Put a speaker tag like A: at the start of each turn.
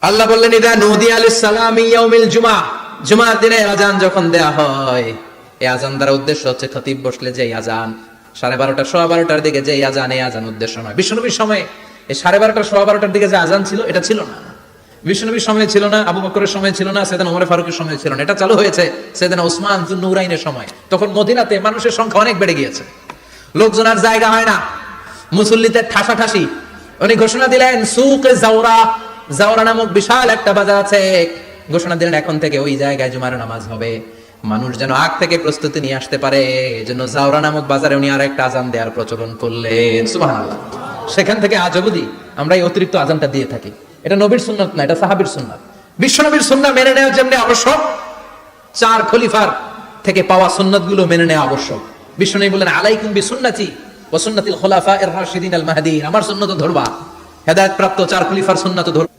A: আল্লাহ বললেন ইদা নুদিয়া লিস-সালামি ইয়াউমিল জুমআ, জুমার দিনে আযান যখন দেয়া হয়, এই আযান দ্বারা উদ্দেশ্য হচ্ছে খতিব বসলে যে আযান 12:30 12:15 দিকে যে আযান, এই আযান উদ্দেশ্য নয়। বিশ্বনবীর সময় এই 12:30 12:15 দিকে যে আযান ছিল এটা ছিল না। বিশ্বনবীর সময় ছিল না, আবু বকরের সময় ছিল না, সাইয়েদনা ওমর ফারুকের সময় ছিল না। এটা চালু হয়েছে সাইয়েদনা উসমান যুন-নুরাইনের সময়। তখন মদিনাতে মানুষের সংখ্যা অনেক বেড়ে গিয়েছে, লোকজন আর জায়গা হয় না, মুসল্লিদের ঠাসাঠাসি। উনি ঘোষণা দিলেন সুকে জাওরা, জাওরা নামক বিশাল একটা বাজার আছে, ঘোষণা দিলেন এখন থেকে ওই জায়গায় জুমার নামাজ হবে। মানুষ যেন আগ থেকে প্রস্তুতি নিয়ে আসতে পারে, এজন্য জাওরা নামক বাজারে উনি আর একটা আজান দেওয়ার প্রচলন করলেন। সুবহানাল্লাহ। সেখান থেকে আজ অবধি আমরা এই অতিরিক্ত আজানটা দিয়ে থাকি। এটা নবীর সুন্নাত না, এটা সাহাবীর সুন্নাত। বিশ্বনবীর সুন্নাহ মেনে নেওয়া যেমনি আবশ্যক, 4 খলিফার থেকে পাওয়া সুন্নাতগুলো মেনে নেওয়া আবশ্যক। বিশ্বনবী বললেন আলাইকুম বিসুন্নতি ওয়া সুন্নাতিল খুলাফায়ে আর রাশিদিন আল মাহদিয়িন, আমার সুন্নাত ধরবা, হেদায়েত প্রাপ্ত 4 খলিফার সুন্নাত ধরবা।